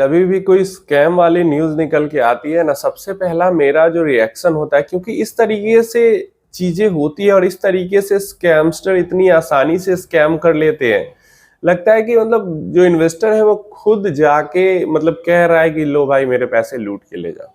जभी भी कोई स्कैम वाली न्यूज निकल के आती है ना, सबसे पहला मेरा जो रिएक्शन होता है, क्योंकि इस तरीके से चीजें होती है और इस तरीके से स्कैमस्टर इतनी आसानी से स्कैम कर लेते हैं, लगता है कि मतलब जो इन्वेस्टर है वो खुद जाके मतलब कह रहा है कि लो भाई मेरे पैसे लूट के ले जाओ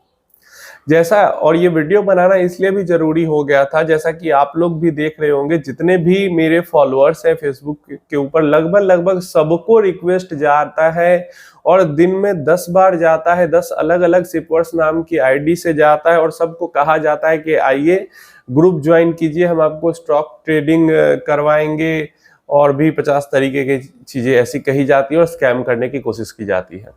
जैसा। और ये वीडियो बनाना इसलिए भी जरूरी हो गया था, जैसा कि आप लोग भी देख रहे होंगे, जितने भी मेरे फॉलोअर्स हैं फेसबुक के ऊपर, लगभग लगभग सबको रिक्वेस्ट जाता है और दिन में 10 बार जाता है, 10 अलग अलग सिपर्स नाम की आईडी से जाता है और सबको कहा जाता है कि आइए ग्रुप ज्वाइन कीजिए, हम आपको स्टॉक ट्रेडिंग करवाएंगे और भी 50 तरीके की चीजें ऐसी कही जाती है और स्कैम करने की कोशिश की जाती है।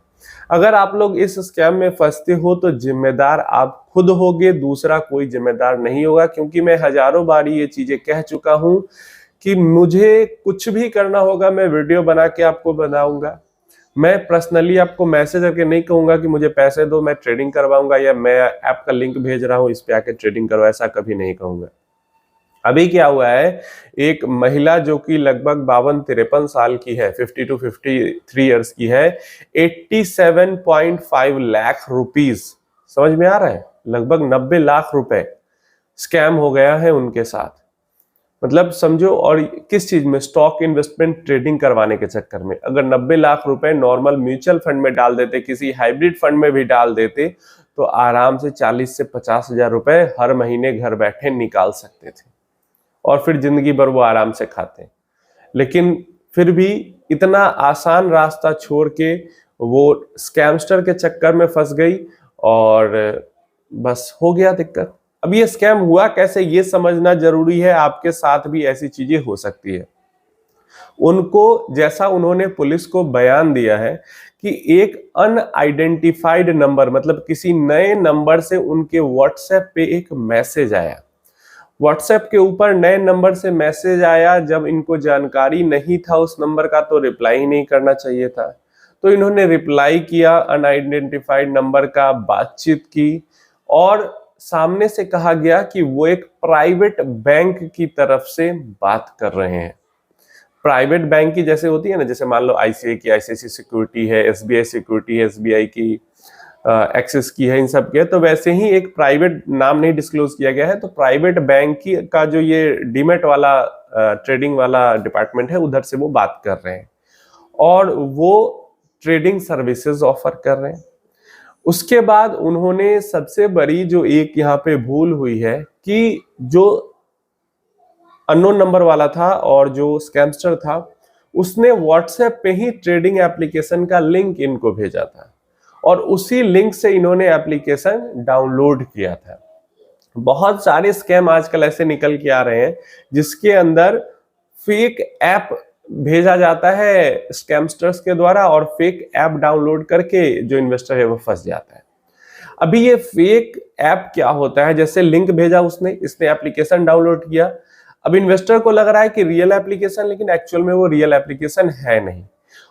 अगर आप लोग इस स्कैम में फंसते हो तो जिम्मेदार आप खुद होगे, दूसरा कोई जिम्मेदार नहीं होगा। क्योंकि मैं हजारों बारी ये चीजें कह चुका हूं कि मुझे कुछ भी करना होगा मैं वीडियो बना के आपको बनाऊंगा। मैं पर्सनली आपको मैसेज करके नहीं कहूंगा कि मुझे पैसे दो मैं ट्रेडिंग करवाऊंगा या मैं ऐप का लिंक भेज रहा हूं इस पे आके ट्रेडिंग करो, ऐसा कभी नहीं कहूंगा। अभी क्या हुआ है, एक महिला जो कि लगभग 52-53 साल की है, 50 to 53 ईयर्स की है, 87.5 लाख रुपीस, समझ में आ रहा है, लगभग 90 लाख रुपए स्कैम हो गया है उनके साथ। मतलब समझो, और किस चीज में, स्टॉक इन्वेस्टमेंट ट्रेडिंग करवाने के चक्कर में। अगर 90 लाख रुपए नॉर्मल म्यूचुअल फंड में डाल देते, किसी हाइब्रिड फंड में भी डाल देते, तो आराम से 40 से 50 हजार रुपए हर महीने घर बैठे निकाल सकते थे और फिर जिंदगी भर वो आराम से खाते। लेकिन फिर भी इतना आसान रास्ता छोड़ के वो स्कैमस्टर के चक्कर में फंस गई और बस हो गया दिक्कत। अब ये स्कैम हुआ कैसे ये समझना जरूरी है, आपके साथ भी ऐसी चीजें हो सकती है। उनको, जैसा उन्होंने पुलिस को बयान दिया है कि एक अनआइडेंटिफाइड नंबर, मतलब किसी नए नंबर से उनके व्हाट्सएप पे एक मैसेज आया। व्हाट्सएप के ऊपर नए नंबर से मैसेज आया, जब इनको जानकारी नहीं था उस नंबर का तो रिप्लाई ही नहीं करना चाहिए था। तो इन्होंने रिप्लाई किया अनआइडेंटिफाइड नंबर का, बातचीत की और सामने से कहा गया कि वो एक प्राइवेट बैंक की तरफ से बात कर रहे हैं। प्राइवेट बैंक की जैसे होती है ना, जैसे मान लो आईसीआई की आईसीआईसी सिक्योरिटी है, एसबीआई सिक्योरिटी है, एसबीआई की एक्सिस की है, इन सब के, तो वैसे ही एक प्राइवेट, नाम नहीं डिस्क्लोज किया गया है, तो प्राइवेट बैंक की का जो ये डीमेट वाला ट्रेडिंग वाला डिपार्टमेंट है, उधर से वो बात कर रहे हैं और वो ट्रेडिंग सर्विसेज ऑफर कर रहे हैं। उसके बाद उन्होंने सबसे बड़ी जो एक यहाँ पे भूल हुई है कि जो अननोन नंबर वाला था और जो स्कैमस्टर था, उसने व्हाट्सएप पे ही ट्रेडिंग एप्लीकेशन का लिंक इनको भेजा था और उसी लिंक से इन्होंने एप्लीकेशन डाउनलोड किया था। बहुत सारे स्कैम आजकल ऐसे निकल के आ रहे हैं जिसके अंदर फेक ऐप भेजा जाता है स्कैमस्टर्स के द्वारा और फेक ऐप डाउनलोड करके जो इन्वेस्टर है वो फंस जाता है। अभी ये फेक ऐप क्या होता है, जैसे लिंक भेजा उसने, इसने एप्लीकेशन डाउनलोड किया, अब इन्वेस्टर को लग रहा है कि रियल एप्लीकेशन, लेकिन एक्चुअल में वो रियल एप्लीकेशन है नहीं।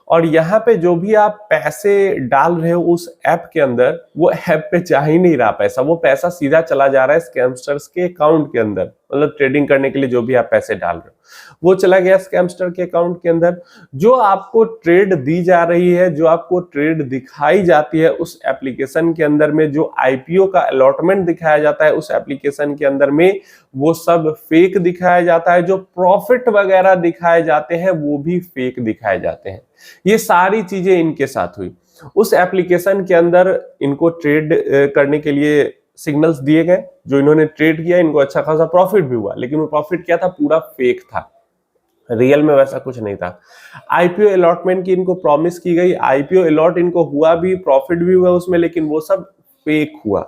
और यहाँ पे जो भी आप पैसे डाल रहे हो उस ऐप के अंदर, वो ऐप पे जा ही नहीं रहा पैसा, वो पैसा सीधा चला जा रहा है स्कैमस्टर्स के अकाउंट के अंदर। मतलब ट्रेडिंग करने के लिए जो भी आप पैसे डाल रहे हो वो चला गया स्कैमस्टर के अकाउंट के अंदर। जो आपको ट्रेड दी जा रही है, जो आपको ट्रेड दिखाई जाती है उस एप्लीकेशन के अंदर में, जो आईपीओ का अलॉटमेंट दिखाया जाता है उस एप्लीकेशन के अंदर में, वो सब फेक दिखाया जाता है। जो प्रॉफिट वगैरह दिखाए जाते हैं वो भी फेक दिखाए जाते हैं। ये सारी चीजें इनके साथ हुई। उस एप्लीकेशन के अंदर इनको ट्रेड करने के लिए सिग्नल्स दिए गए, जो इन्होंने ट्रेड किया, इनको अच्छा खासा प्रॉफिट भी हुआ, लेकिन वो प्रॉफिट क्या था, पूरा फेक था, रियल में वैसा कुछ नहीं था। आईपीओ अलॉटमेंट की इनको प्रॉमिस की गई, आईपीओ अलॉट इनको हुआ भी, प्रॉफिट भी हुआ उसमें, लेकिन वो सब फेक हुआ।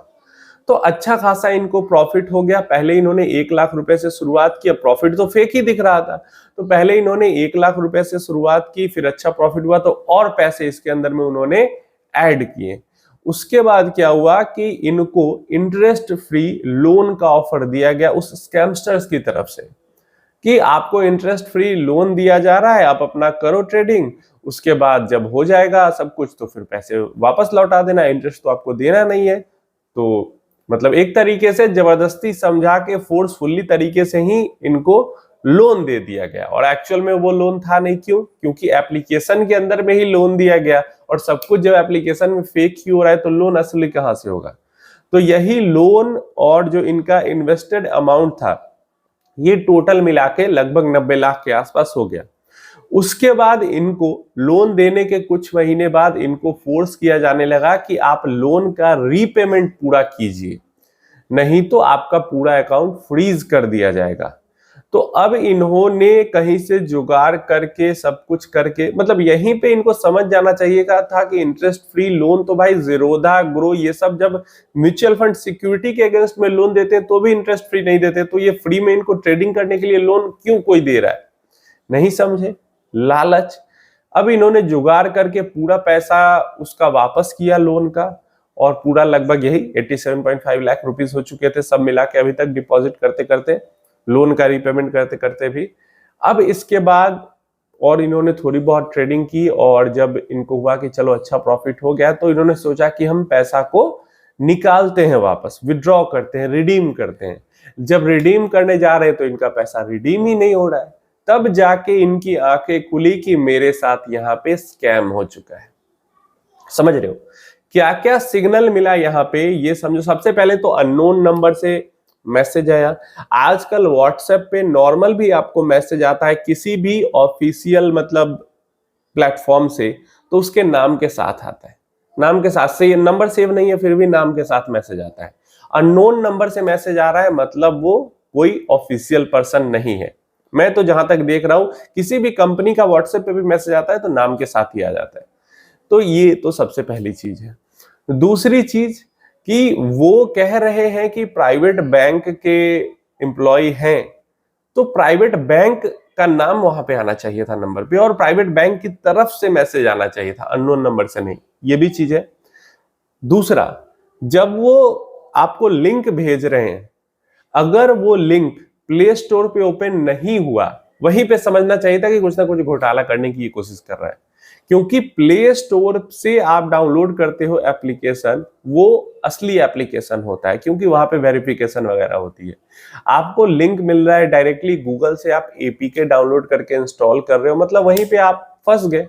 तो अच्छा खासा इनको प्रॉफिट हो गया। पहले इन्होंने 1 लाख रुपए से शुरुआत की, प्रॉफिट तो फेक ही दिख रहा था, तो पहले इन्होंने 1 लाख रुपए से शुरुआत की, फिर अच्छा प्रॉफिट हुआ तो और पैसे इसके अंदर में उन्होंने ऐड किए। उसके बाद क्या हुआ कि इनको इंटरेस्ट फ्री लोन का ऑफर दिया गया उस स्कैमस्टर्स की तरफ से कि आपको इंटरेस्ट फ्री लोन दिया जा रहा है, आप अपना करो ट्रेडिंग, उसके बाद जब हो जाएगा सब कुछ तो फिर पैसे वापस लौटा देना, इंटरेस्ट तो आपको देना नहीं है। तो मतलब एक तरीके से जबरदस्ती समझा के फोर्सफुली तरीके से ही इनको लोन दे दिया गया और एक्चुअल में वो लोन था नहीं। क्यों? क्योंकि एप्लीकेशन के अंदर में ही लोन दिया गया और सब कुछ जब एप्लीकेशन में फेक ही हो रहा है तो लोन असली कहां से होगा। तो यही लोन और जो इनका इन्वेस्टेड अमाउंट था ये टोटल मिला के लगभग 90 लाख के आसपास हो गया। उसके बाद इनको लोन देने के कुछ महीने बाद इनको फोर्स किया जाने लगा कि आप लोन का रीपेमेंट पूरा कीजिए, नहीं तो आपका पूरा अकाउंट फ्रीज कर दिया जाएगा। तो अब इन्होंने कहीं से जुगाड़ करके सब कुछ करके, मतलब यहीं पे इनको समझ जाना चाहिए था कि इंटरेस्ट फ्री लोन तो भाई जीरोधा, ग्रो, ये सब जब म्यूचुअल फंड सिक्योरिटी के अगेंस्ट में लोन देते हैं तो भी इंटरेस्ट फ्री नहीं देते, तो ये फ्री में इनको ट्रेडिंग करने के लिए लोन क्यों कोई दे रहा है? नहीं समझे, लालच। अब इन्होंने जुगाड़ करके पूरा पैसा उसका वापस किया लोन का, और पूरा लगभग यही 87.5 लाख रुपीस हो चुके थे सब मिला के अभी तक, डिपॉजिट करते करते, लोन का रीपेमेंट करते करते भी। अब इसके बाद और इन्होंने थोड़ी बहुत ट्रेडिंग की और जब इनको हुआ कि चलो अच्छा प्रॉफिट हो गया तो इन्होंने सोचा कि हम पैसा को निकालते हैं वापस, विड्रॉ करते हैं, रिडीम करते हैं। जब रिडीम करने जा रहे हैं तो इनका पैसा रिडीम ही नहीं हो रहा है। तब जाके इनकी आंखें खुली कि मेरे साथ यहाँ पे स्कैम हो चुका है। समझ रहे हो क्या क्या सिग्नल मिला यहाँ पे, ये समझो। सबसे पहले तो अननोन नंबर से मैसेज आया। आजकल व्हाट्सएप पे नॉर्मल भी आपको मैसेज आता है किसी भी ऑफिशियल मतलब प्लेटफॉर्म से, तो उसके नाम के साथ आता है, नाम के साथ से, ये नंबर सेव नहीं है फिर भी नाम के साथ मैसेज आता है। अननोन नंबर से मैसेज आ रहा है मतलब वो कोई ऑफिशियल पर्सन नहीं है। मैं तो जहां तक देख रहा हूं किसी भी कंपनी का व्हाट्सएप पे भी मैसेज आता है तो नाम के साथ ही आ जाता है। तो ये तो सबसे पहली चीज है। दूसरी चीज कि वो कह रहे हैं कि प्राइवेट बैंक के एम्प्लॉय हैं, तो प्राइवेट बैंक का नाम वहां पे आना चाहिए था नंबर पे, और प्राइवेट बैंक की तरफ से मैसेज आना चाहिए था, अननोन नंबर से नहीं। ये भी चीज है। दूसरा, जब वो आपको लिंक भेज रहे हैं, अगर वो लिंक प्ले स्टोर पे ओपन नहीं हुआ, वहीं पे समझना चाहिए था कि कुछ ना कुछ घोटाला करने की कोशिश कर रहा है। क्योंकि प्ले स्टोर से आप डाउनलोड करते हो एप्लीकेशन, वो असली एप्लीकेशन होता है क्योंकि वहां पे वेरिफिकेशन वगैरह होती है। आपको लिंक मिल रहा है डायरेक्टली गूगल से, आप एपीके डाउनलोड करके इंस्टॉल कर रहे हो, मतलब वहीं पे आप फंस गए।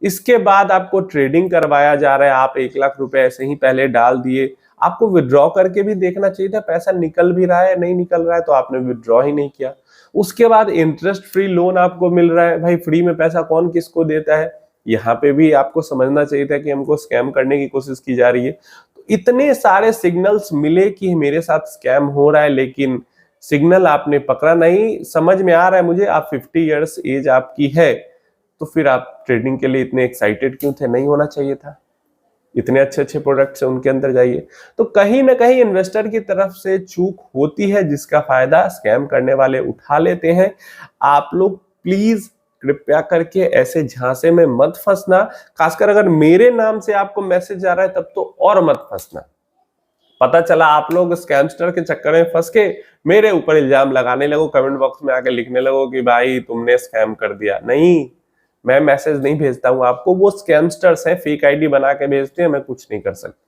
इसके बाद आपको ट्रेडिंग करवाया जा रहा है, आप 1 लाख रुपए ऐसे ही पहले डाल दिए। आपको विड्रॉ करके भी देखना चाहिए था पैसा निकल भी रहा है नहीं निकल रहा है, तो आपने विड्रॉ ही नहीं किया। उसके बाद इंटरेस्ट फ्री लोन आपको मिल रहा है, भाई फ्री में पैसा कौन किसको देता है, यहाँ पे भी आपको समझना चाहिए था कि हमको स्कैम करने की कोशिश की जा रही है। तो इतने सारे सिग्नल्स मिले कि मेरे साथ स्कैम हो रहा है, लेकिन सिग्नल आपने पकड़ा नहीं। समझ में आ रहा है मुझे, आप 50 इयर्स एज आपकी है, तो फिर आप ट्रेडिंग के लिए इतने एक्साइटेड क्यों थे? नहीं होना चाहिए था। इतने अच्छे अच्छे प्रोडक्ट्स हैं उनके अंदर जाइए। तो कहीं ना कहीं इन्वेस्टर की तरफ से चूक होती है जिसका फायदा स्कैम करने वाले उठा लेते हैं। आप लोग प्लीज कृपया करके ऐसे झांसे में मत फंसना। खासकर अगर मेरे नाम से आपको मैसेज आ रहा है तब तो और मत फंसना। पता चला आप लोग स्कैमस्टर के चक्कर में फंस के मेरे ऊपर इल्जाम लगाने लगो, कमेंट बॉक्स में आके लिखने लगो कि भाई तुमने स्कैम कर दिया। नहीं, मैं मैसेज नहीं भेजता हूं आपको, वो स्कैमस्टर्स हैं, फेक आईडी बना के भेजते हैं, मैं कुछ नहीं कर सकता।